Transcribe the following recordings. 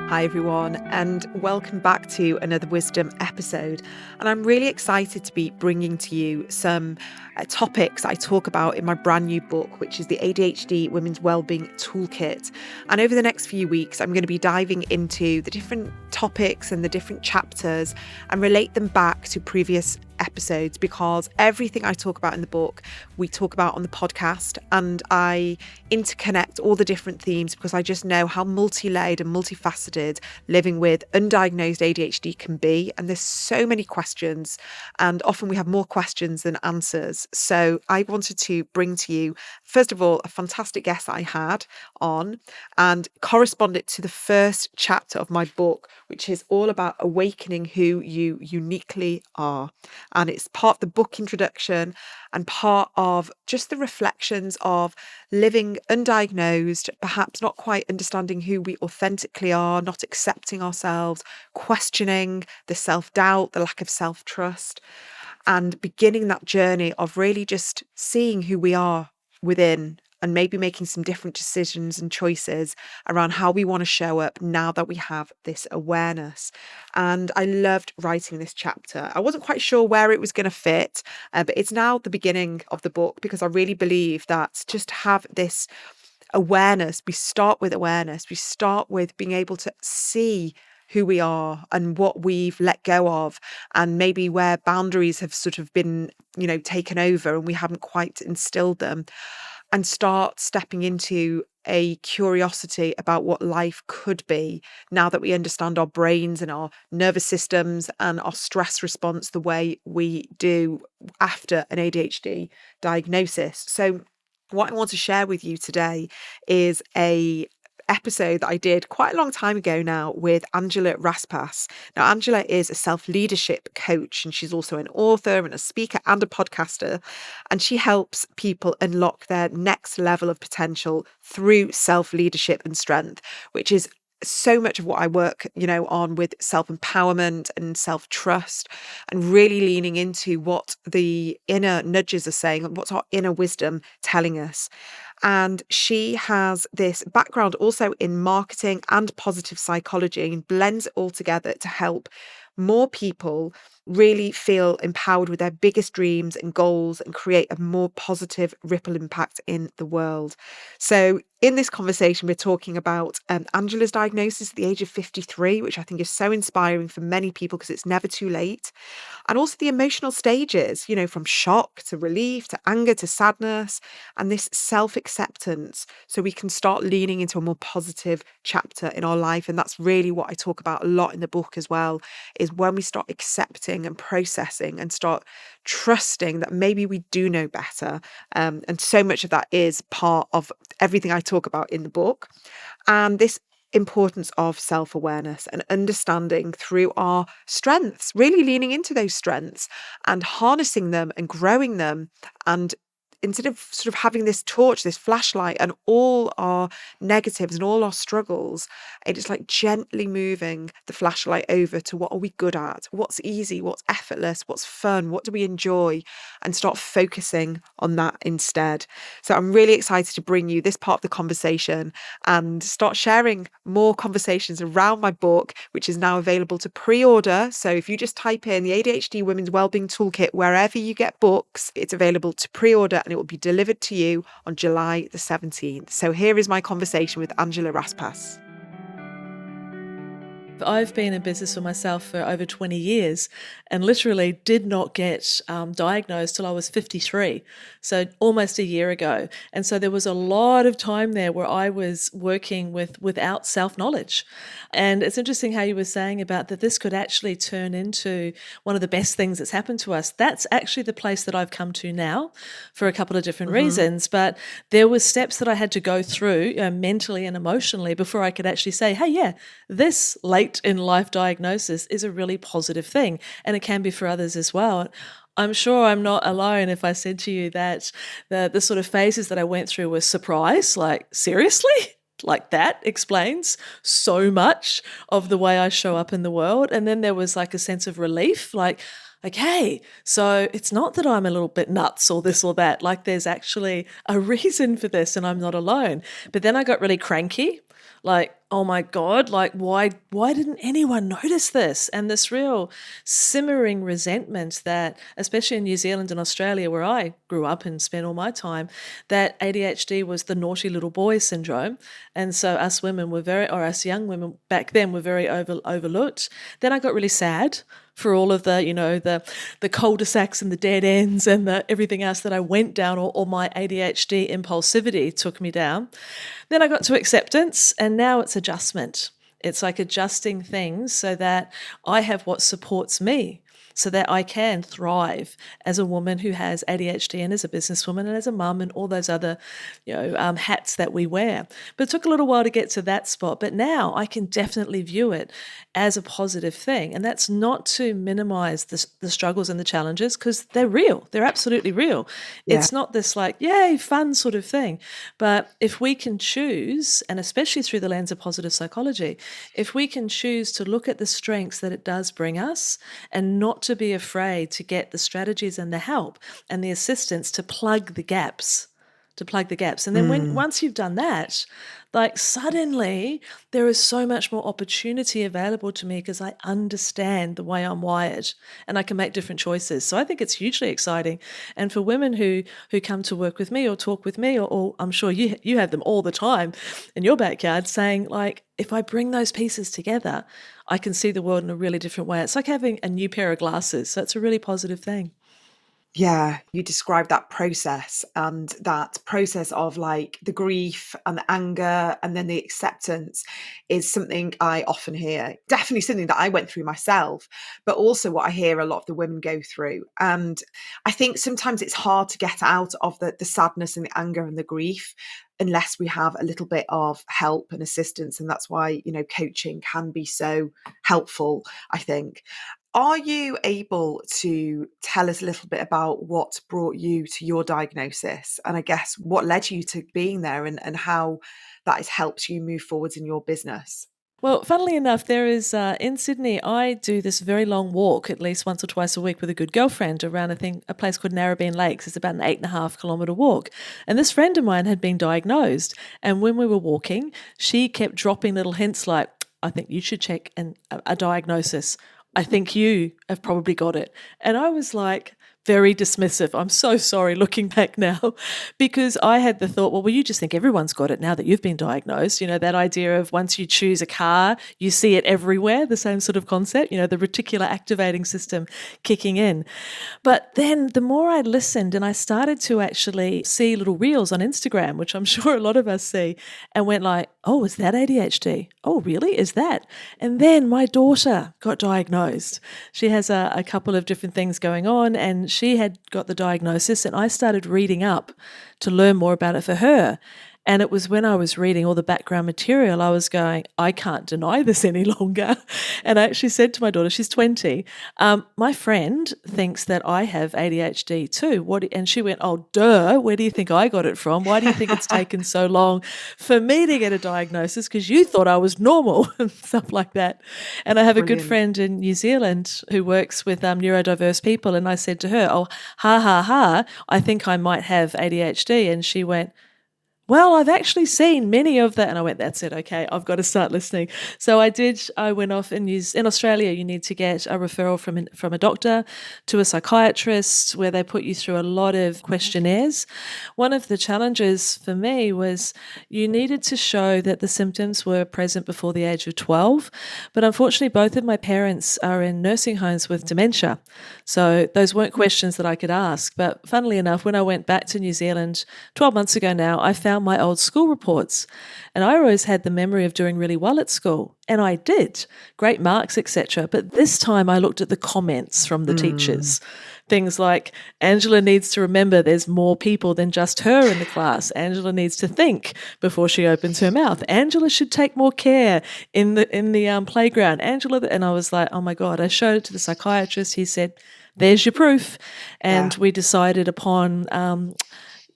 Hi everyone, and welcome back to another wisdom episode. And I'm really excited to be bringing to you some topics I talk about in my brand new book, which is the ADHD Women's Wellbeing Toolkit. And over the next few weeks, I'm going to be diving into the different topics and the different chapters and relate them back to previous episodes, because everything I talk about in the book, we talk about on the podcast, and I interconnect all the different themes because I just know how multi-layered and multifaceted living with undiagnosed ADHD can be. And there's so many questions, and often we have more questions than answers. So I wanted to bring to you, first of all, a fantastic guest I had on and correspond it to the first chapter of my book, which is all about awakening who you uniquely are. And it's part of the book introduction and part of just the reflections of living undiagnosed, perhaps not quite understanding who we authentically are, not accepting ourselves, questioning the self-doubt, the lack of self-trust, and beginning that journey of really just seeing who we are within and maybe making some different decisions and choices around how we want to show up now that we have this awareness. And I loved writing this chapter. I wasn't quite sure where it was going to fit, but it's now the beginning of the book because I really believe that just to have this awareness, we start with awareness, we start with being able to see who we are and what we've let go of, and maybe where boundaries have sort of been, taken over and we haven't quite instilled them, and start stepping into a curiosity about what life could be now that we understand our brains and our nervous systems and our stress response the way we do after an ADHD diagnosis. So what I want to share with you today is a episode that I did quite a long time ago now with Angela Raspass. Now, Angela is a self-leadership coach, and she's also an author and a speaker and a podcaster. And she helps people unlock their next level of potential through self-leadership and strength, which is so much of what I work, on with self-empowerment and self-trust, and really leaning into what the inner nudges are saying and what's our inner wisdom telling us. And she has this background also in marketing and positive psychology and blends it all together to help more people really feel empowered with their biggest dreams and goals and create a more positive ripple impact in the world. So in this conversation, we're talking about Angela's diagnosis at the age of 53, which I think is so inspiring for many people because it's never too late. And also the emotional stages, from shock to relief to anger to sadness, and this self-acceptance, so we can start leaning into a more positive chapter in our life. And that's really what I talk about a lot in the book as well, is when we start accepting and processing and start trusting that maybe we do know better. And so much of that is part of everything I talk about in the book. And this importance of self-awareness and understanding through our strengths, really leaning into those strengths and harnessing them and growing them, and instead of sort of having this torch, this flashlight, and all our negatives and all our struggles, it is like gently moving the flashlight over to what are we good at, what's easy, what's effortless, what's fun, what do we enjoy, and start focusing on that instead. So I'm really excited to bring you this part of the conversation and start sharing more conversations around my book, which is now available to pre-order. So if you just type in the ADHD Women's Wellbeing Toolkit wherever you get books, it's available to pre-order, and it will be delivered to you on July the 17th. So here is my conversation with Angela Raspass. I've been in business for myself for over 20 years and literally did not get diagnosed till I was 53, so almost a year ago. And so there was a lot of time there where I was working without self-knowledge. And it's interesting how you were saying about that this could actually turn into one of the best things that's happened to us. That's actually the place that I've come to now for a couple of different reasons. But there were steps that I had to go through mentally and emotionally before I could actually say, hey, yeah, this late in life diagnosis is a really positive thing, and it can be for others as well. I'm sure I'm not alone if I said to you that the sort of phases that I went through were surprise, like seriously? Like that explains so much of the way I show up in the world. And then there was like a sense of relief, like, okay, so it's not that I'm a little bit nuts or this or that, like there's actually a reason for this and I'm not alone. But then I got really cranky. Like oh my God, like why didn't anyone notice this? And this real simmering resentment that, especially in New Zealand and Australia, where I grew up and spent all my time, that ADHD was the naughty little boy syndrome. And so us women were or us young women back then were very overlooked. Then I got really sad for all of the, the cul-de-sacs and the dead ends and everything else that I went down, or my ADHD impulsivity took me down. Then I got to acceptance, and now it's adjustment. It's like adjusting things so that I have what supports me, so that I can thrive as a woman who has ADHD and as a businesswoman and as a mum and all those other, hats that we wear. But it took a little while to get to that spot. But now I can definitely view it as a positive thing. And that's not to minimize the struggles and the challenges, because they're real. They're absolutely real. Yeah. It's not this like, yay, fun sort of thing. But if we can choose, and especially through the lens of positive psychology, if we can choose to look at the strengths that it does bring us and not to be afraid to get the strategies and the help and the assistance to plug the gaps. And then once you've done that, like suddenly there is so much more opportunity available to me because I understand the way I'm wired and I can make different choices. So I think it's hugely exciting. And for women who come to work with me or talk with me, or I'm sure you have them all the time in your backyard saying, like, if I bring those pieces together, I can see the world in a really different way. It's like having a new pair of glasses. So it's a really positive thing. Yeah, you described that process, and that process of like the grief and the anger and then the acceptance is something I often hear. Definitely something that I went through myself, but also what I hear a lot of the women go through. And I think sometimes it's hard to get out of the sadness and the anger and the grief unless we have a little bit of help and assistance. And that's why, coaching can be so helpful, I think. Are you able to tell us a little bit about what brought you to your diagnosis, and I guess what led you to being there, and how that has helped you move forwards in your business? Well, funnily enough, there is in Sydney, I do this very long walk at least once or twice a week with a good girlfriend around a place called Narrabeen Lakes. It's about an 8.5 kilometre walk. And this friend of mine had been diagnosed. And when we were walking, she kept dropping little hints like, I think you should check a diagnosis. I think you have probably got it. And I was like, very dismissive. I'm so sorry looking back now, because I had the thought, well, you just think everyone's got it now that you've been diagnosed. That idea of once you choose a car, you see it everywhere, the same sort of concept, the reticular activating system kicking in. But then the more I listened and I started to actually see little reels on Instagram, which I'm sure a lot of us see, and went like, oh, is that ADHD? Oh, really? Is that? And then my daughter got diagnosed. She has a couple of different things going on, and she had got the diagnosis, and I started reading up to learn more about it for her. And it was when I was reading all the background material, I was going, I can't deny this any longer. And I actually said to my daughter, she's 20, my friend thinks that I have ADHD too. And she went, oh, duh, where do you think I got it from? Why do you think it's taken so long for me to get a diagnosis? Because you thought I was normal and stuff like that. And I have a good Brilliant. friend in New Zealand who works with neurodiverse people. And I said to her, oh, ha, ha, ha, I think I might have ADHD. And she went, well, I've actually seen many of that. And I went, that's it. Okay, I've got to start listening. So I did. I went off and in Australia, you need to get a referral from a doctor to a psychiatrist where they put you through a lot of questionnaires. One of the challenges for me was you needed to show that the symptoms were present before the age of 12. But unfortunately, both of my parents are in nursing homes with dementia. So those weren't questions that I could ask. But funnily enough, when I went back to New Zealand 12 months ago now, I found my old school reports. And I always had the memory of doing really well at school. And I did. Great marks, etc. But this time I looked at the comments from the teachers. Things like, Angela needs to remember there's more people than just her in the class. Angela needs to think before she opens her mouth. Angela should take more care in the playground. And I was like, oh my God. I showed it to the psychiatrist. He said, there's your proof. And we decided upon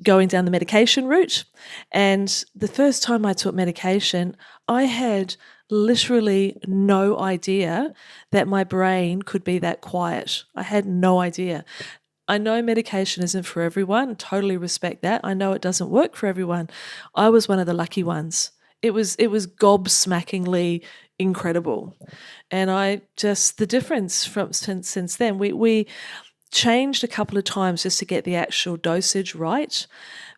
going down the medication route. And the first time I took medication, I had literally no idea that my brain could be that quiet. I had no idea. I know medication isn't for everyone, totally respect that. I know it doesn't work for everyone. I was one of the lucky ones. it was gobsmackingly incredible. And the difference from since then, we changed a couple of times just to get the actual dosage right.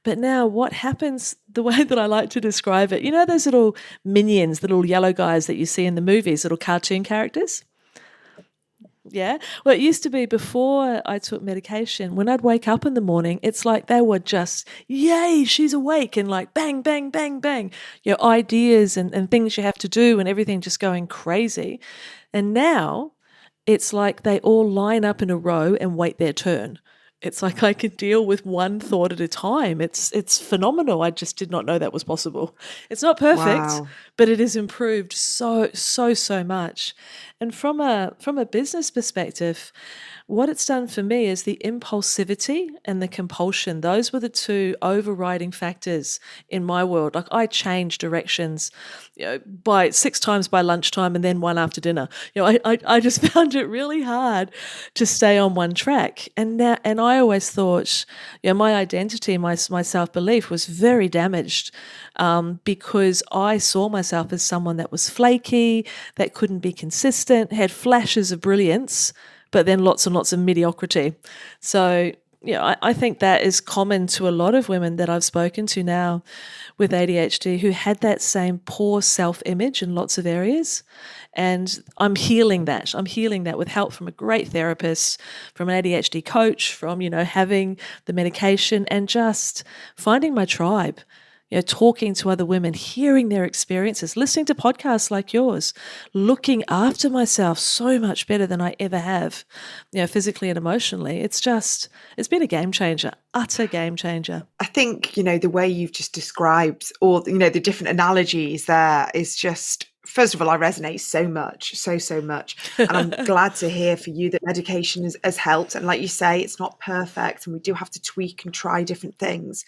But now what happens, the way that I like to describe it, you know those little minions, the little yellow guys that you see in the movies, little cartoon characters? Yeah. Well, it used to be before I took medication, when I'd wake up in the morning, it's like they were just, yay, she's awake, and like bang, bang, bang, bang, ideas and things you have to do and everything just going crazy. And now it's like they all line up in a row and wait their turn. It's like I can deal with one thought at a time. It's phenomenal. I just did not know that was possible. It's not perfect, Wow. but it has improved so much. And from a business perspective, what it's done for me is the impulsivity and the compulsion. Those were the two overriding factors in my world. Like I changed directions, by 6 times by lunchtime and then one after dinner. I just found it really hard to stay on one track. And I always thought, my identity, my self-belief was very damaged, because I saw myself as someone that was flaky, that couldn't be consistent, had flashes of brilliance, but then lots and lots of mediocrity. So, I think that is common to a lot of women that I've spoken to now with ADHD who had that same poor self-image in lots of areas. And I'm healing that. I'm healing that with help from a great therapist, from an ADHD coach, from, having the medication and just finding my tribe. Talking to other women, hearing their experiences, listening to podcasts like yours, looking after myself so much better than I ever have, physically and emotionally. It's been a game changer, utter game changer. I think, the way you've just described all, the different analogies there is just, first of all, I resonate so much, so much. And I'm glad to hear for you that medication has helped. And like you say, it's not perfect and we do have to tweak and try different things.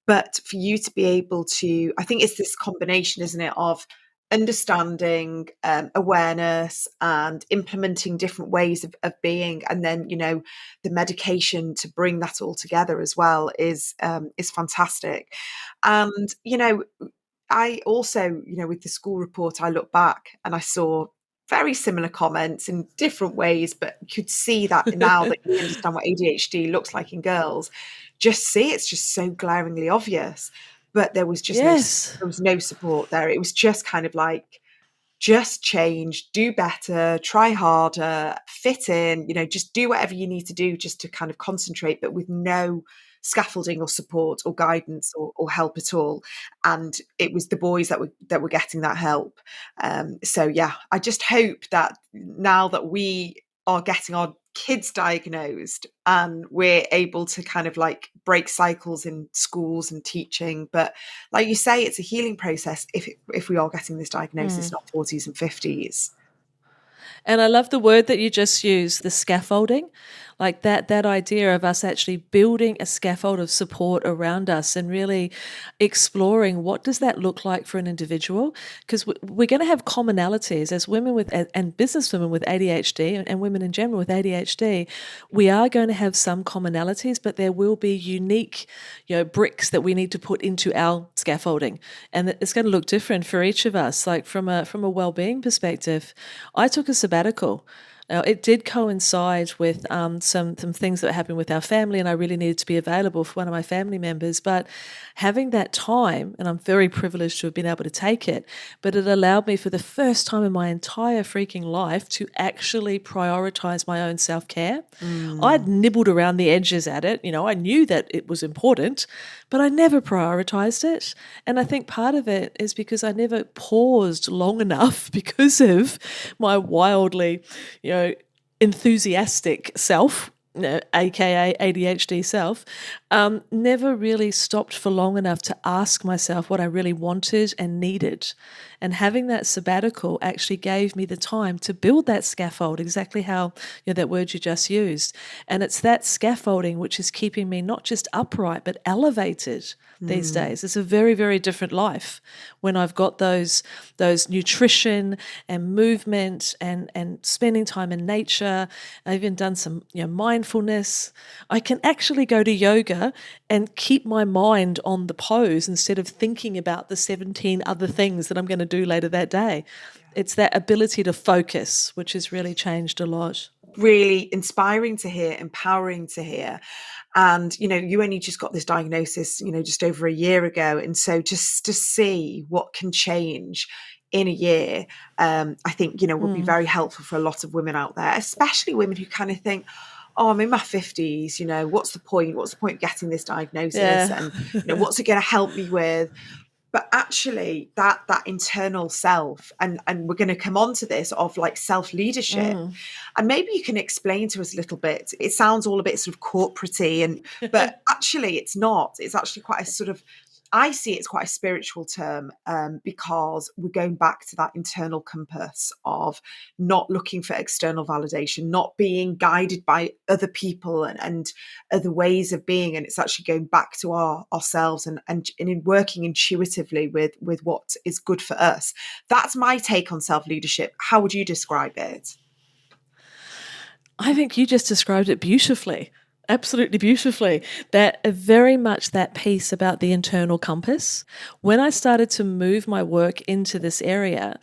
But for you to be able to, I think it's this combination, isn't it, of understanding, awareness, and implementing different ways of being, and then the medication to bring that all together as well is fantastic. And I also, with the school report, I look back and I saw very similar comments in different ways, but could see that now that you understand what ADHD looks like in girls, just see it's just so glaringly obvious. But there was just Yes. there was no support there. It was just kind of like, just change, do better, try harder, fit in, just do whatever you need to do just to kind of concentrate, but with no scaffolding or support or guidance or help at all. And it was the boys that were getting that help. So yeah, I just hope that now that we are getting our kids diagnosed and we're able to kind of like break cycles in schools and teaching, but like you say, it's a healing process if we are getting this diagnosis, not 40s and 50s. And I love the word that you just used, the scaffolding, like that idea of us actually building a scaffold of support around us and really exploring what does that look like for an individual, because we're going to have commonalities as women with and business women with ADHD and women in general with ADHD. We are going to have some commonalities, but there will be unique, bricks that we need to put into our scaffolding, and it's going to look different for each of us. Like from a well-being perspective, I took a sabbatical. It did coincide with some things that happened with our family, and I really needed to be available for one of my family members. But having that time, and I'm very privileged to have been able to take it, but it allowed me for the first time in my entire freaking life to actually prioritize my own self-care. I'd nibbled around the edges at it. I knew that it was important, but I never prioritized it. And I think part of it is because I never paused long enough because of my wildly, enthusiastic self, aka ADHD self, never really stopped for long enough to ask myself what I really wanted and needed. And having that sabbatical actually gave me the time to build that scaffold, exactly how that word you just used. And it's that scaffolding which is keeping me not just upright but elevated these days. It's a very, very different life when I've got those nutrition and movement and spending time in nature. I've even done some mindfulness. I can actually go to yoga posture and keep my mind on the pose instead of thinking about the 17 other things that I'm going to do later that day. It's that ability to focus, which has really changed a lot. Really inspiring to hear, empowering to hear. And, you only just got this diagnosis, just over a year ago. And so just to see what can change in a year, I think, would be very helpful for a lot of women out there, especially women who kind of think, oh, I'm in my 50s, what's the point? What's the point of getting this diagnosis? Yeah. And, what's it going to help me with? But actually that internal self, and we're going to come on to this, of like self-leadership, and maybe you can explain to us a little bit. It sounds all a bit sort of corporate-y, but actually it's not. It's actually quite a sort of, I see it's quite a spiritual term, because we're going back to that internal compass of not looking for external validation, not being guided by other people and other ways of being. And it's actually going back to ourselves and in working intuitively with what is good for us. That's my take on self-leadership. How would you describe it? I think you just described it beautifully. Absolutely beautifully. That very much that piece about the internal compass. When I started to move my work into this area,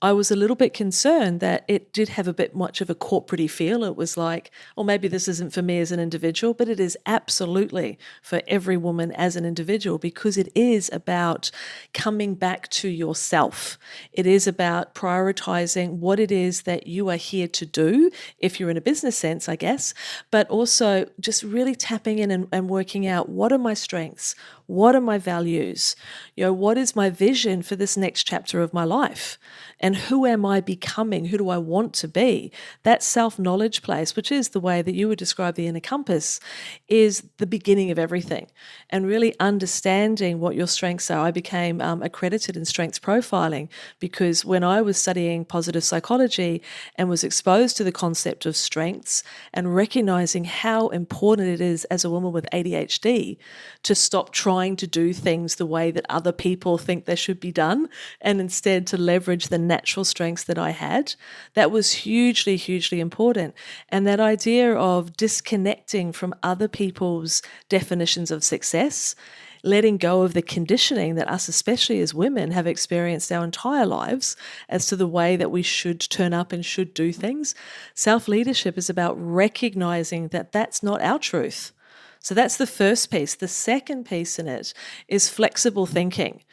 I was a little bit concerned that it did have a bit much of a corporate-y feel. It was like, oh, maybe this isn't for me as an individual, but it is absolutely for every woman as an individual, because it is about coming back to yourself. It is about prioritizing what it is that you are here to do, if you're in a business sense, I guess, but also just really tapping in and working out, what are my strengths? What are my values? What is my vision for this next chapter of my life? And who am I becoming? Who do I want to be? That self-knowledge place, which is the way that you would describe the inner compass, is the beginning of everything. And really understanding what your strengths are. I became accredited in strengths profiling because when I was studying positive psychology and was exposed to the concept of strengths and recognizing how important it is as a woman with ADHD to stop trying to do things the way that other people think they should be done, and instead to leverage the natural strengths that I had, that was hugely, hugely important. And that idea of disconnecting from other people's definitions of success, letting go of the conditioning that us, especially as women, have experienced our entire lives as to the way that we should turn up and should do things. Self-leadership is about recognizing that that's not our truth. So that's the first piece. The second piece in it is flexible thinking.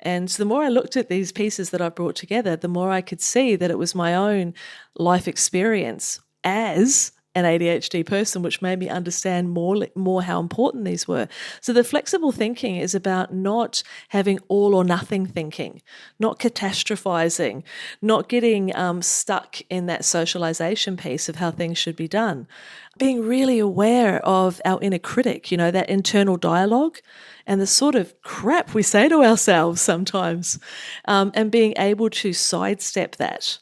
And the more I looked at these pieces that I brought together, the more I could see that it was my own life experience as an ADHD person, which made me understand more how important these were. So the flexible thinking is about not having all or nothing thinking, not catastrophizing, not getting stuck in that socialization piece of how things should be done. Being really aware of our inner critic, that internal dialogue and the sort of crap we say to ourselves sometimes, and being able to sidestep that.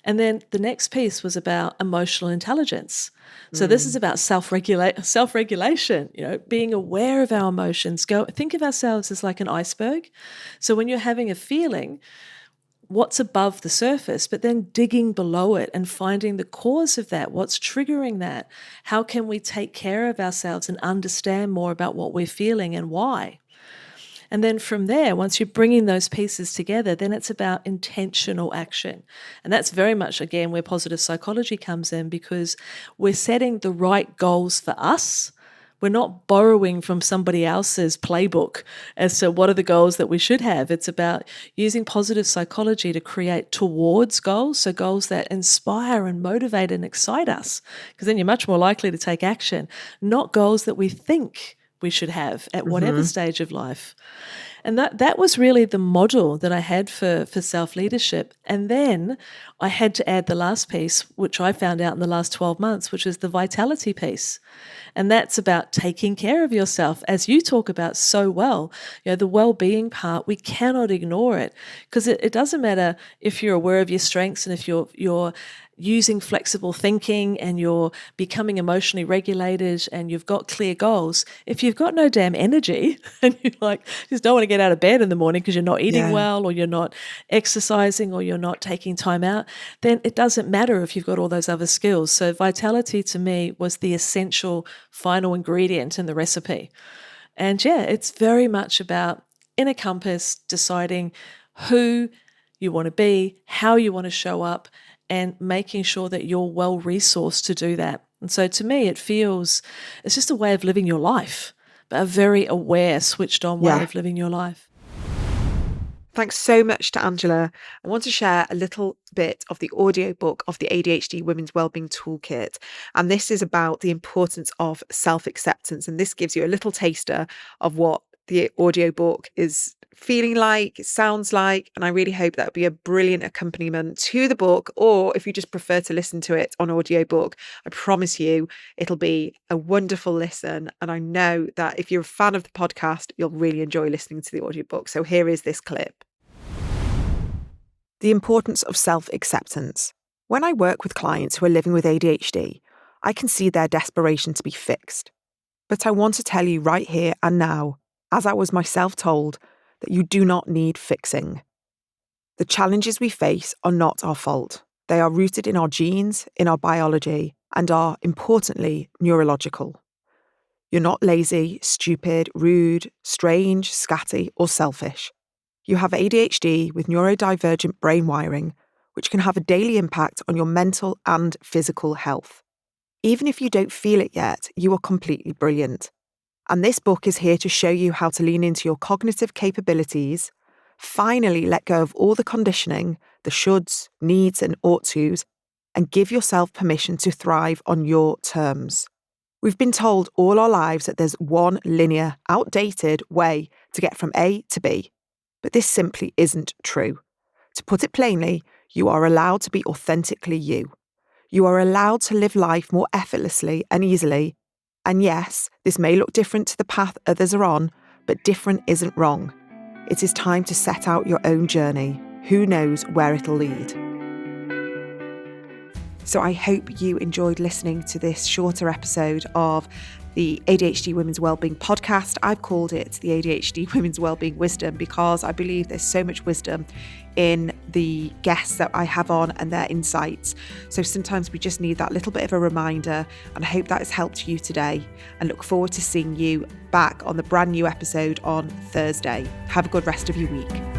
And then the next piece was about emotional intelligence. So this is about self-regulation, being aware of our emotions. Think of ourselves as like an iceberg. So when you're having a feeling, what's above the surface, but then digging below it and finding the cause of that, what's triggering that, how can we take care of ourselves and understand more about what we're feeling and why. And then from there, once you're bringing those pieces together, then it's about intentional action. And that's very much, again, where positive psychology comes in, because we're setting the right goals for us. We're not borrowing from somebody else's playbook as to what are the goals that we should have. It's about using positive psychology to create towards goals, so goals that inspire and motivate and excite us, because then you're much more likely to take action, not goals that we think we should have at whatever stage of life. And that was really the model that I had for self-leadership. And then I had to add the last piece, which I found out in the last 12 months, which is the vitality piece. And that's about taking care of yourself, as you talk about so well. The well-being part, we cannot ignore it, because it doesn't matter if you're aware of your strengths and if you're using flexible thinking and you're becoming emotionally regulated and you've got clear goals, if you've got no damn energy and you just don't want to get out of bed in the morning because you're not eating well or you're not exercising or you're not taking time out, then it doesn't matter if you've got all those other skills. So vitality to me was the essential final ingredient in the recipe. And it's very much about inner compass, deciding who you want to be, how you want to show up, and making sure that you're well resourced to do that. And so to me, it's just a way of living your life, but a very aware, switched on way of living your life. Thanks so much to Angela. I want to share a little bit of the audiobook of the ADHD Women's Wellbeing Toolkit. And this is about the importance of self-acceptance. And this gives you a little taster of what the audiobook is feeling like, sounds like, and I really hope that would be a brilliant accompaniment to the book, or if you just prefer to listen to it on audiobook, I promise you it'll be a wonderful listen. And I know that if you're a fan of the podcast, you'll really enjoy listening to the audiobook. So here is this clip. The importance of self-acceptance. When I work with clients who are living with ADHD, I can see their desperation to be fixed. But I want to tell you right here and now, as I was myself told, that you do not need fixing. The challenges we face are not our fault. They are rooted in our genes, in our biology, and are, importantly, neurological. You're not lazy, stupid, rude, strange, scatty, or selfish. You have ADHD with neurodivergent brain wiring, which can have a daily impact on your mental and physical health. Even if you don't feel it yet, you are completely brilliant. And this book is here to show you how to lean into your cognitive capabilities, finally let go of all the conditioning, the shoulds, needs and ought tos, and give yourself permission to thrive on your terms. We've been told all our lives that there's one linear, outdated way to get from A to B, but this simply isn't true. To put it plainly, you are allowed to be authentically you. You are allowed to live life more effortlessly and easily. And yes, this may look different to the path others are on, but different isn't wrong. It is time to set out your own journey. Who knows where it'll lead? So I hope you enjoyed listening to this shorter episode of the ADHD Women's Wellbeing podcast. I've called it the ADHD Women's Wellbeing Wisdom because I believe there's so much wisdom in the guests that I have on and their insights. So sometimes we just need that little bit of a reminder, and I hope that has helped you today, and look forward to seeing you back on the brand new episode on Thursday. Have a good rest of your week.